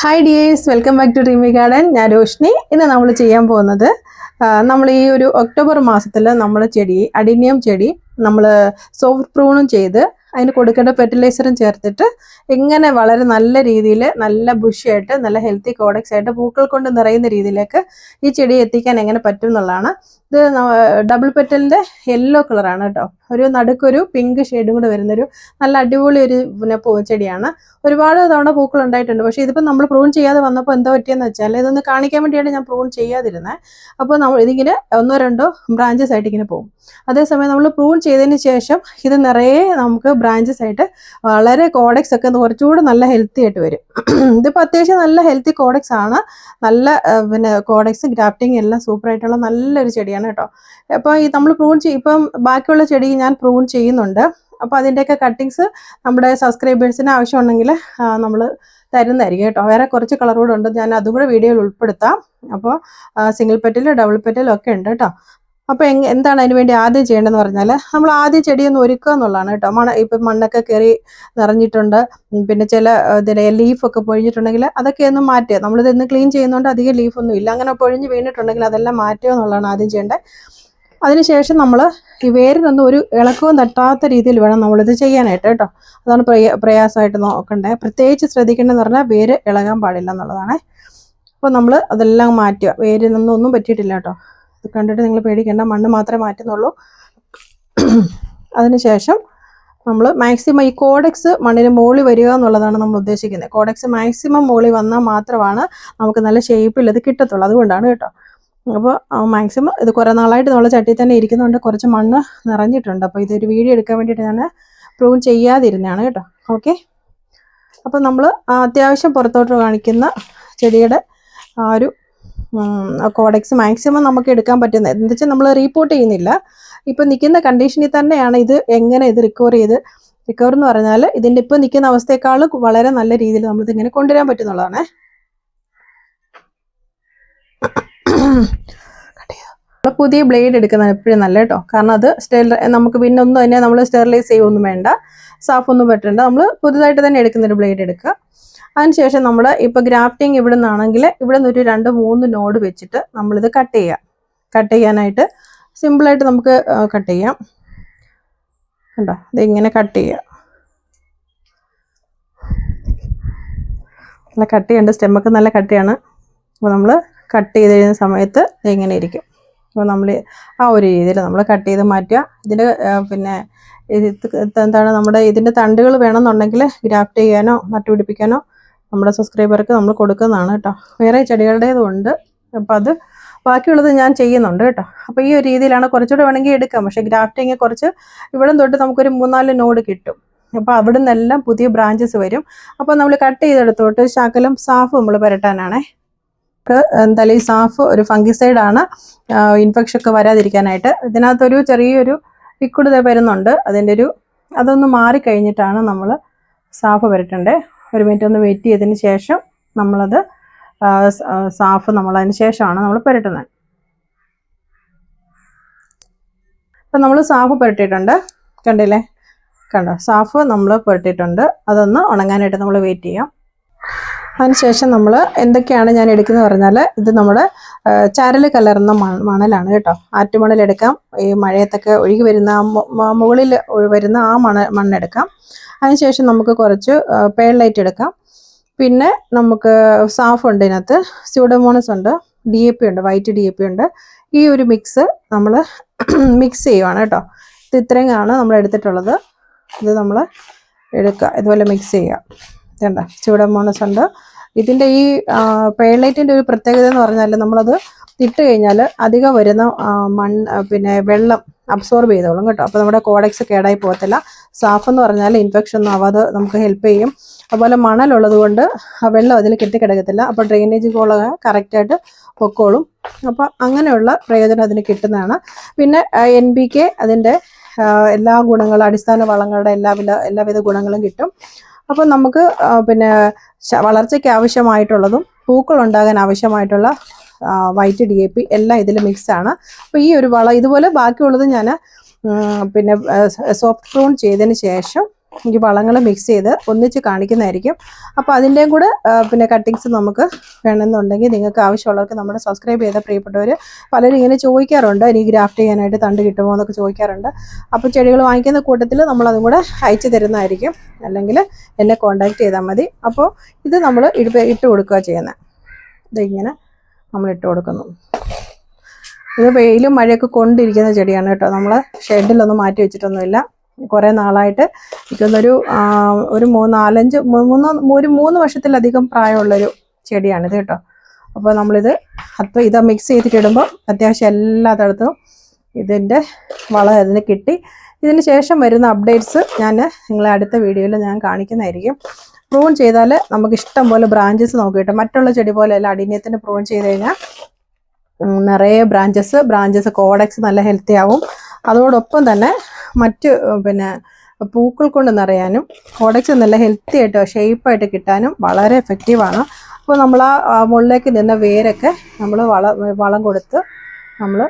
Hi dears, welcome back to Dreamy Garden. ഞാൻ രോഷ്നി. ഇന്ന് നമ്മൾ ചെയ്യാൻ പോകുന്നത് നമ്മൾ ഈ ഒരു ഒക്ടോബർ മാസത്തിൽ നമ്മൾ അഡിനിയം ചെടി നമ്മൾ സോഫ്റ്റ് പ്രൂണും ചെയ്ത് അതിന് കൊടുക്കേണ്ട ഫെർട്ടിലൈസറും ചേർത്തിട്ട് എങ്ങനെ വളരെ നല്ല രീതിയിൽ നല്ല ബുഷിയായിട്ട് നല്ല ഹെൽത്തി കോഡക്സ് ആയിട്ട് പൂക്കൾ കൊണ്ട് നിറയുന്ന രീതിയിലേക്ക് ഈ ചെടി എത്തിക്കാൻ എങ്ങനെ പറ്റും എന്നുള്ളതാണ്. ഇത് ഡബിൾ പെറ്റലിൻ്റെ യെല്ലോ കളറാണ് കേട്ടോ. ഒരു നടുക്കൊരു പിങ്ക് ഷെയ്ഡും കൂടെ വരുന്നൊരു നല്ല അടിപൊളി ഒരു ചെടിയാണ്. ഒരുപാട് തവണ പൂക്കൾ ഉണ്ടായിട്ടുണ്ട്. പക്ഷേ ഇതിപ്പോൾ നമ്മൾ പ്രൂൺ ചെയ്യാതെ വന്നപ്പോൾ എന്താ പറ്റിയെന്ന് വെച്ചാൽ ഇതൊന്ന് കാണിക്കാൻ വേണ്ടിയാണ് ഞാൻ പ്രൂൺ ചെയ്യാതിരുന്നത്. അപ്പോൾ ഇതിങ്ങനെ ഒന്നോ രണ്ടോ ബ്രാഞ്ചസ് ആയിട്ട് ഇങ്ങനെ പോകും. അതേസമയം നമ്മൾ പ്രൂൺ ചെയ്തതിന് ശേഷം ഇത് നിറയെ നമുക്ക് ബ്രാഞ്ചസ് ആയിട്ട് വളരെ കോഡക്സ് ഒക്കെ കുറച്ചുകൂടെ നല്ല ഹെൽത്തി ആയിട്ട് വരും. ഇതിപ്പോൾ അത്യാവശ്യം നല്ല ഹെൽത്തി കോഡക്സ് ആണ്. നല്ല കോഡക്സ് ഗ്രാഫ്റ്റിംഗ് എല്ലാം സൂപ്പറായിട്ടുള്ള നല്ലൊരു ചെടിയാണ് കേട്ടോ. അപ്പോൾ ഈ നമ്മൾ ഇപ്പം ബാക്കിയുള്ള ചെടി ഞാൻ പ്രൂൺ ചെയ്യുന്നുണ്ട്. അപ്പോൾ അതിൻ്റെയൊക്കെ കട്ടിങ്സ് നമ്മുടെ സബ്സ്ക്രൈബേഴ്സിന് ആവശ്യമുണ്ടെങ്കിൽ നമ്മൾ തരുന്നതായിരിക്കും കേട്ടോ. വേറെ കുറച്ച് കളർ കൂടെ ഉണ്ട്, ഞാൻ അതും കൂടെ വീഡിയോയിൽ ഉൾപ്പെടുത്താം. അപ്പോൾ സിംഗിൾ പെറ്റലും ഡബിൾ പെറ്റലും ഒക്കെ ഉണ്ട് കേട്ടോ. അപ്പോൾ എന്താണ് അതിന് വേണ്ടി ആദ്യം ചെയ്യേണ്ടതെന്ന് പറഞ്ഞാൽ നമ്മൾ ആദ്യം ചെടിയൊന്ന് ഒരുക്കുക എന്നുള്ളതാണ് കേട്ടോ. ഇപ്പം മണ്ണൊക്കെ കയറി നിറഞ്ഞിട്ടുണ്ട്, പിന്നെ ചില ലീഫൊക്കെ പൊഴിഞ്ഞിട്ടുണ്ടെങ്കിൽ അതൊക്കെ ഒന്ന് മാറ്റുക. നമ്മളിതൊന്ന് ക്ലീൻ ചെയ്യുന്നതുകൊണ്ട് അധികം ലീഫൊന്നും ഇല്ല. അങ്ങനെ പൊഴിഞ്ഞ് വീണിട്ടുണ്ടെങ്കിൽ അതെല്ലാം മാറ്റുക എന്നുള്ളതാണ് ആദ്യം ചെയ്യേണ്ടത്. അതിനുശേഷം നമ്മൾ ഈ വേരിനൊന്നും ഒരു ഇളക്കവും തട്ടാത്ത രീതിയിൽ വേണം നമ്മളിത് ചെയ്യാനായിട്ട് കേട്ടോ. അതാണ് പ്രയാസമായിട്ട് നോക്കണ്ടേ. പ്രത്യേകിച്ച് ശ്രദ്ധിക്കേണ്ടതെന്ന് പറഞ്ഞാൽ വേര് ഇളകാൻ പാടില്ല എന്നുള്ളതാണ്. അപ്പോൾ നമ്മൾ അതെല്ലാം മാറ്റുക. വേരിനൊന്നും ഒന്നും പറ്റിയിട്ടില്ല കേട്ടോ. ഇത് കണ്ടിട്ട് നിങ്ങൾ പേടിക്കേണ്ട, മണ്ണ് മാത്രമേ മാറ്റുന്നുള്ളൂ. അതിനുശേഷം നമ്മൾ മാക്സിമം ഈ കോഡക്സ് മണ്ണിന് മുകളിൽ വരിക എന്നുള്ളതാണ് നമ്മൾ ഉദ്ദേശിക്കുന്നത്. കോഡക്സ് മാക്സിമം മുകളിൽ വന്നാൽ മാത്രമാണ് നമുക്ക് നല്ല ഷേപ്പിൽ ഇത് കിട്ടത്തുള്ളൂ. അതുകൊണ്ടാണ് കേട്ടോ. അപ്പോൾ മാക്സിമം ഇത് കുറേ നാളായിട്ട് നമ്മൾ ചട്ടിയിൽ തന്നെ ഇരിക്കുന്നതുകൊണ്ട് കുറച്ച് മണ്ണ് നിറഞ്ഞിട്ടുണ്ട്. അപ്പോൾ ഇതൊരു വീഡിയോ എടുക്കാൻ വേണ്ടിയിട്ട് ഞാൻ പ്രൂൺ ചെയ്യാതിരുന്നതാണ് കേട്ടോ. ഓക്കെ, അപ്പോൾ നമ്മൾ അത്യാവശ്യം പുറത്തോട്ട് കാണിക്കുന്ന ചെടിയുടെ ആ ഒരു കോഡക്സ് മാക്സിമം നമുക്ക് എടുക്കാൻ പറ്റുന്നത് എന്താ വെച്ചാൽ നമ്മൾ റീപോർട്ട് ചെയ്യുന്നില്ല. ഇപ്പം നിൽക്കുന്ന കണ്ടീഷനിൽ തന്നെയാണ് ഇത് എങ്ങനെ ഇത് റിക്കവർ എന്ന് പറഞ്ഞാൽ ഇതിൻ്റെ ഇപ്പോൾ നിൽക്കുന്ന അവസ്ഥയെക്കാൾ വളരെ നല്ല രീതിയിൽ നമ്മളിത് ഇങ്ങനെ കൊണ്ടുവരാൻ പറ്റുന്നുള്ളതാണ്. പുതിയ ബ്ലേഡ് എടുക്കുന്നതാണ് എപ്പോഴും നല്ല കേട്ടോ. കാരണം അത് നമുക്ക് പിന്നെ ഒന്നും തന്നെ നമ്മൾ സ്റ്റെറിലൈസ് ചെയ്യുമൊന്നും വേണ്ട, സാഫൊന്നും പറ്റണ്ട. നമ്മൾ പുതുതായിട്ട് തന്നെ എടുക്കുന്നൊരു ബ്ലേഡ് എടുക്കുക. അതിനുശേഷം നമ്മൾ ഇപ്പോൾ ഗ്രാഫ്റ്റിംഗ് ഇവിടെ നിന്നാണെങ്കിൽ ഇവിടെ നിന്ന് ഒരു 2-3 നോഡ് വെച്ചിട്ട് നമ്മളിത് കട്ട് ചെയ്യാനായിട്ട് സിമ്പിളായിട്ട് നമുക്ക് കട്ട് ചെയ്യാം കേട്ടോ. ഇതിങ്ങനെ കട്ട് ചെയ്യുക. നല്ല കട്ട് ചെയ്യേണ്ട, സ്റ്റെമ്മൊക്കെ നല്ല കട്ടിയാണ്. അപ്പോൾ നമ്മൾ കട്ട് ചെയ്ത് കഴിയുന്ന സമയത്ത് ഇങ്ങനെ ഇരിക്കും. അപ്പോൾ നമ്മൾ ആ ഒരു രീതിയിൽ നമ്മൾ കട്ട് ചെയ്ത് മാറ്റുക. ഇതിൻ്റെ എന്താണ് നമ്മുടെ ഇതിൻ്റെ തണ്ടുകൾ വേണമെന്നുണ്ടെങ്കിൽ ഗ്രാഫ്റ്റ് ചെയ്യാനോ നട്ടുപിടിപ്പിക്കാനോ നമ്മുടെ സബ്സ്ക്രൈബർക്ക് നമ്മൾ കൊടുക്കുന്നതാണ് കേട്ടോ. വേറെ ചെടികളുടേതുണ്ട്, അപ്പോൾ അത് ബാക്കിയുള്ളത് ഞാൻ ചെയ്യുന്നുണ്ട് കേട്ടോ. അപ്പോൾ ഈ ഒരു രീതിയിലാണ്. കുറച്ചുകൂടെ വേണമെങ്കിൽ എടുക്കാം, പക്ഷേ ഗ്രാഫ്റ്റിങ് കുറച്ച് ഇവിടെ തൊട്ട് നമുക്കൊരു 3-4 നോഡ് കിട്ടും. അപ്പോൾ അവിടെ നിന്നെല്ലാം പുതിയ ബ്രാഞ്ചസ് വരും. അപ്പോൾ നമ്മൾ കട്ട് ചെയ്തെടുത്തോട്ട് ശകലം സാഫ് നമ്മൾ പുരട്ടാനാണേ. എന്തായാലും ഈ സാഫ് ഒരു ഫംഗിസൈഡാണ്, ഇൻഫെക്ഷൻ ഒക്കെ വരാതിരിക്കാനായിട്ട്. ഇതിനകത്തൊരു ചെറിയൊരു ലിക്വിഡ് വരുന്നുണ്ട്. അതൊന്ന് മാറിക്കഴിഞ്ഞിട്ടാണ് നമ്മൾ സാഫ് പുരട്ടേണ്ടത്. 1 മിനിറ്റ് ഒന്ന് വെയിറ്റ് ചെയ്തതിന് ശേഷം നമ്മളത് സാഫ് അതിന് ശേഷമാണ് നമ്മൾ പുരട്ടുന്നത്. അപ്പം നമ്മൾ സാഫ് പുരട്ടിയിട്ടുണ്ട്, കണ്ടില്ലേ? സാഫ് നമ്മൾ പുരട്ടിയിട്ടുണ്ട്. അതൊന്ന് ഉണങ്ങാനായിട്ട് നമ്മൾ വെയിറ്റ് ചെയ്യാം. അതിനുശേഷം നമ്മൾ എന്തൊക്കെയാണ് ഞാൻ എടുക്കുന്നത് പറഞ്ഞാൽ ഇത് നമ്മുടെ ചരൽ കലർന്ന മണലാണ് കേട്ടോ. ആറ്റുമണൽ എടുക്കാം, ഈ മഴയത്തൊക്കെ ഒഴുകി വരുന്ന മുകളിൽ വരുന്ന ആ മണ്ണെടുക്കാം. അതിനുശേഷം നമുക്ക് കുറച്ച് പേർലൈറ്റ് എടുക്കാം. പിന്നെ നമുക്ക് സാഫ് ഉണ്ട്, ഇതിനകത്ത് സ്യൂഡോമോണസ് ഉണ്ട്, DAP ഉണ്ട്, വൈറ്റ് DAP ഉണ്ട്. ഈ ഒരു മിക്സ് നമ്മൾ മിക്സ് ചെയ്യുവാണ് കേട്ടോ. ഇത് ഇത്രയുമാണ് നമ്മൾ എടുത്തിട്ടുള്ളത്. ഇത് നമ്മൾ എടുക്കുക, ഇതുപോലെ മിക്സ് ചെയ്യുക. ഇതുണ്ട്, സ്യൂഡോമോണസ് ഉണ്ട്. ഇതിൻ്റെ ഈ പേർലൈറ്റിൻ്റെ ഒരു പ്രത്യേകത എന്ന് പറഞ്ഞാൽ നമ്മളത് ഇട്ട് കഴിഞ്ഞാൽ അധികം വരുന്ന വെള്ളം അബ്സോർബ് ചെയ്തോളും കേട്ടോ. അപ്പോൾ നമ്മുടെ കോഡക്സ് കേടായി പോകത്തില്ല. സാഫ് എന്ന് പറഞ്ഞാൽ ഇൻഫെക്ഷൻ ഒന്നും ആവാതെ നമുക്ക് ഹെൽപ്പ് ചെയ്യും. അതുപോലെ മണലുള്ളത് കൊണ്ട് ആ വെള്ളം അതിൽ കെട്ടിക്കിടക്കത്തില്ല. അപ്പോൾ ഡ്രെയിനേജ് കോളൊക്കെ കറക്റ്റായിട്ട് പൊക്കോളും. അപ്പോൾ അങ്ങനെയുള്ള പ്രയോജനം അതിന് കിട്ടുന്നതാണ്. പിന്നെ NPK അതിൻ്റെ എല്ലാ ഗുണങ്ങളും, അടിസ്ഥാന വളങ്ങളുടെ എല്ലാവിധ ഗുണങ്ങളും കിട്ടും. അപ്പോൾ നമുക്ക് വളർച്ചയ്ക്ക് ആവശ്യമായിട്ടുള്ളതും പൂക്കൾ ഉണ്ടാകാൻ ആവശ്യമായിട്ടുള്ള വൈറ്റ് DAP എല്ലാം ഇതിൽ മിക്സാണ്. അപ്പോൾ ഈ ഒരു ഇതുപോലെ ബാക്കിയുള്ളത് ഞാൻ സോഫ്റ്റ് പ്രൂൺ ചെയ്തതിന് ശേഷം ഈ വളങ്ങൾ മിക്സ് ചെയ്ത് ഒന്നിച്ച് കാണിക്കുന്നതായിരിക്കും. അപ്പോൾ അതിൻ്റെയും കൂടെ പിന്നെ കട്ടിങ്സ് നമുക്ക് വേണമെന്നുണ്ടെങ്കിൽ നിങ്ങൾക്ക് ആവശ്യമുള്ളവർക്ക് നമ്മുടെ സബ്സ്ക്രൈബ് ചെയ്ത പ്രിയപ്പെട്ടവർ പലരും ഇങ്ങനെ ചോദിക്കാറുണ്ട്, എനിക്ക് ഗ്രാഫ്റ്റ് ചെയ്യാനായിട്ട് തണ്ട് കിട്ടുമോ എന്നൊക്കെ ചോദിക്കാറുണ്ട്. അപ്പോൾ ചെടികൾ വാങ്ങിക്കുന്ന കൂട്ടത്തിൽ നമ്മളതും കൂടെ അയച്ചു തരുന്നതായിരിക്കും, അല്ലെങ്കിൽ എന്നെ കോൺടാക്റ്റ് ചെയ്താൽ മതി. അപ്പോൾ ഇത് നമ്മൾ ഇട്ട് കൊടുക്കുക ചെയ്യുന്നത്. ഇതിങ്ങനെ നമ്മൾ ഇട്ട് കൊടുക്കുന്നു. ഇത് വെയിലും മഴയൊക്കെ കൊണ്ടിരിക്കുന്ന ചെടിയാണ് കേട്ടോ. നമ്മൾ ഷെഡിലൊന്നും മാറ്റി വെച്ചിട്ടൊന്നുമില്ല. കുറേ നാളായിട്ട് എനിക്കൊന്നൊരു ഒരു 3 വർഷത്തിലധികം പ്രായമുള്ളൊരു ചെടിയാണിത് കേട്ടോ. അപ്പോൾ നമ്മളിത് ഇത് മിക്സ് ചെയ്തിട്ടിടുമ്പോൾ അത്യാവശ്യം എല്ലായിടത്തും ഇതിൻ്റെ വളം അതിന് കിട്ടി. ഇതിന് ശേഷം വരുന്ന അപ്ഡേറ്റ്സ് ഞാൻ നിങ്ങളെ അടുത്ത വീഡിയോയിൽ ഞാൻ കാണിക്കുന്നതായിരിക്കും. പ്രൂൺ ചെയ്താൽ നമുക്ക് ഇഷ്ടം പോലെ ബ്രാഞ്ചസ് നോക്കി കിട്ടും. മറ്റുള്ള ചെടി പോലെയല്ല, അടിനിയത്തിന് പ്രൂൺ ചെയ്ത് കഴിഞ്ഞാൽ നിറയെ ബ്രാഞ്ചസ് കോഡക്സ് നല്ല ഹെൽത്തി ആവും. അതോടൊപ്പം തന്നെ മറ്റ് പിന്നെ പൂക്കൾ കൊണ്ട് നിറയാനും കോഡക്സ് നല്ല ഹെൽത്തി ആയിട്ട് ഷേപ്പായിട്ട് കിട്ടാനും വളരെ എഫക്റ്റീവാണ്. അപ്പോൾ നമ്മൾ ആ മുകളിലേക്ക് നിന്ന വേരൊക്കെ നമ്മൾ വളം കൊടുത്ത് നമ്മൾ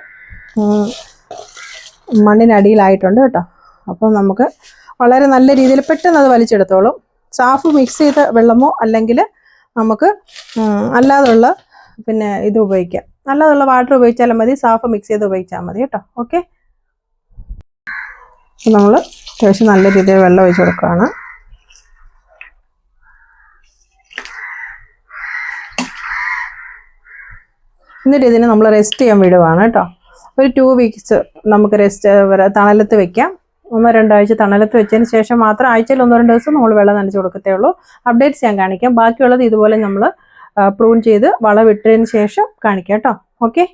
മണ്ണിനടിയിലായിട്ടുണ്ട് കേട്ടോ. അപ്പോൾ നമുക്ക് വളരെ നല്ല രീതിയിൽ പെട്ടെന്ന് അത് വലിച്ചെടുത്തോളും. സാഫ് മിക്സ് ചെയ്ത വെള്ളമോ അല്ലെങ്കിൽ നമുക്ക് അല്ലാതുള്ള പിന്നെ ഇത് ഉപയോഗിക്കാം, അല്ലാതുള്ള വാട്ടർ ഉപയോഗിച്ചാലും മതി, സാഫ് മിക്സ് ചെയ്ത് ഉപയോഗിച്ചാൽ മതി കേട്ടോ. ഓക്കെ, നമ്മൾ അത്യാവശ്യം നല്ല രീതിയിൽ വെള്ളം ഒഴിച്ച് കൊടുക്കുകയാണ്. എന്നിട്ട് ഇതിനെ നമ്മൾ റെസ്റ്റ് ചെയ്യാൻ വിടുവാണ് കേട്ടോ. ഒരു 2 വീക്സ് നമുക്ക് തണലത്ത് വെക്കാം. 1-2 ആഴ്ച തണലത്ത് വെച്ചതിന് ശേഷം മാത്രം ആഴ്ചയിൽ 1-2 ദിവസം നമ്മൾ വെള്ളം നനച്ച് കൊടുക്കത്തേ ഉള്ളൂ. അപ്ഡേറ്റ്സ് ഞാൻ കാണിക്കാം. ബാക്കിയുള്ളത് ഇതുപോലെ നമ്മൾ പ്രൂൺ ചെയ്ത് വളമിട്ടതിന് ശേഷം കാണിക്കാം കേട്ടോ. ഓക്കെ.